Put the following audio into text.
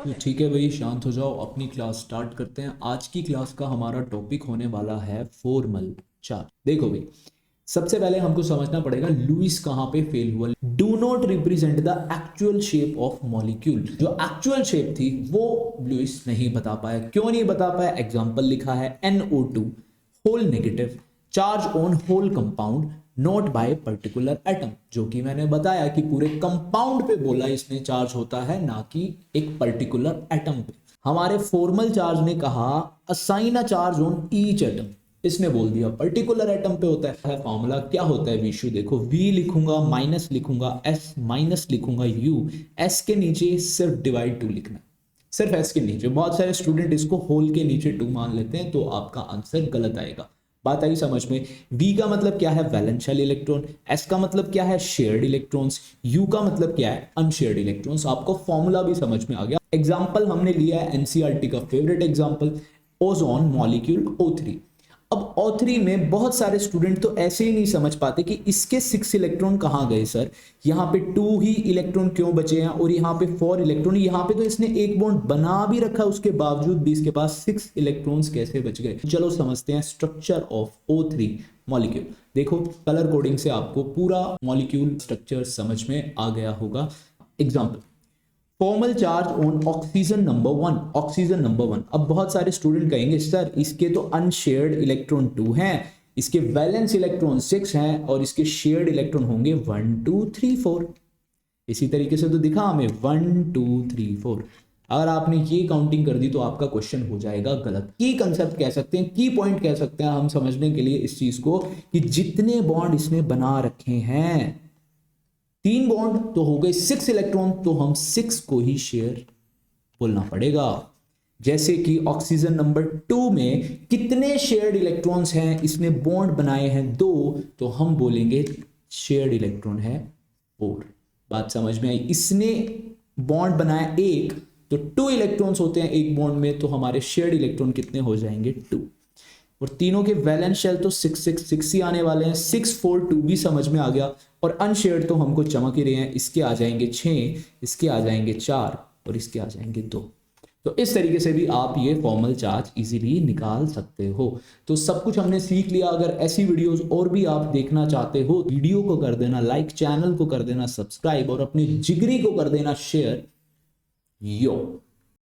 तो ठीक है भाई, शांत हो जाओ, अपनी क्लास स्टार्ट करते हैं। आज की क्लास का हमारा टॉपिक होने वाला है फॉर्मल चार्ज। देखो भाई, सबसे पहले हमको समझना पड़ेगा लुईस कहाँ पे फेल हुआ। Do not represent the actual shape of molecule. जो एक्चुअल शेप थी वो लुईस नहीं बता पाया। क्यों नहीं बता पाया? एग्जाम्पल लिखा है NO2 whole negative charge on whole compound not by particular atom. जो कि मैंने बताया कि पूरे कंपाउंड पे बोला इसने चार्ज होता है, ना कि एक पर्टिकुलर एटम पे। हमारे फॉर्मल चार्ज ने कहा assign a charge on each atom. इसने बोल दिया पर्टिकुलर एटम पे होता है। फॉर्मूला क्या होता है विशु? देखो, V लिखूंगा, माइनस लिखूंगा, S माइनस लिखूंगा, U, S के नीचे सिर्फ डिवाइड 2 लिखना, सिर्फ S के नीचे। बहुत सारे स्टूडेंट इसको होल के नीचे 2 मान लेते हैं, तो आपका आंसर गलत आएगा। बात आई समझ में? V का मतलब क्या है? वैलेंशियल इलेक्ट्रॉन। S का मतलब क्या है? Shared electrons. U का मतलब क्या है? Unshared electrons. आपको फॉर्मूला भी समझ में आ गया। एग्जाम्पल हमने लिया है एनसीईआरटी का favourite example, ozone molecule O3। अब O3 में बहुत सारे स्टूडेंट तो ऐसे ही नहीं समझ पाते कि इसके 6 इलेक्ट्रॉन कहाँ गए सर, यहाँ पे 2 ही इलेक्ट्रॉन क्यों बचे हैं और यहाँ पे 4 इलेक्ट्रॉन। यहाँ पे तो इसने एक बॉन्ड बना भी रखा, उसके बावजूद भी इसके पास 6 इलेक्ट्रॉन्स कैसे बच गए? चलो समझते हैं स्ट्रक्चर ऑफ O3 मॉलिक्यूल। देखो, कलर कोडिंग से आपको पूरा मॉलिक्यूल स्ट्रक्चर समझ में आ गया होगा। Example, formal charge on oxygen number 1। Oxygen number 1। अब बहुत सारे स्टूडेंट कहेंगे सर इसके तो अनशेयर्ड इलेक्ट्रॉन 2 हैं, इसके वैलेंस इलेक्ट्रॉन 6 हैं और इसके शेयर्ड इलेक्ट्रॉन होंगे 1 2 3 4। इसी तरीके से तो दिखा हमें 1 2 3 4। अगर आपने ये काउंटिंग कर दी तो आपका क्वेश्चन हो जाएगा गलत। की कंसेप्ट कह सकते हैं, की पॉइंट कह सकते हैं हम समझने के लिए इस चीज को, कि जितने बॉन्ड इसने बना रखे हैं, 3 बॉन्ड तो हो गए 6 इलेक्ट्रॉन, तो हम 6 को ही शेयर बोलना पड़ेगा। जैसे कि ऑक्सीजन नंबर 2 में कितने शेयर्ड इलेक्ट्रॉन्स हैं? इसने बॉन्ड बनाए हैं 2, तो हम बोलेंगे शेयर्ड इलेक्ट्रॉन है 4। बात समझ में आई? इसने बॉन्ड बनाया 1, तो 2 इलेक्ट्रॉन्स होते हैं एक बॉन्ड में, तो हमारे शेयर्ड इलेक्ट्रॉन कितने हो जाएंगे? 2। और तीनों के वैलेंस शेल तो 6 6 6 ही आने वाले हैं। 6 4 2 भी समझ में आ गया। और अनशेयर्ड तो हमको चमक ही रहे हैं, इसके आ जाएंगे 6, इसके आ जाएंगे 4 और इसके आ जाएंगे 2। तो इस तरीके से भी आप ये फॉर्मल चार्ज इजीली निकाल सकते हो। तो सब कुछ हमने सीख लिया। अगर ऐसी वीडियोस और भी आप देखना चाहते हो, वीडियो को कर देना लाइक, चैनल को कर देना सब्सक्राइब और अपनी जिगरी को कर देना शेयर। यो।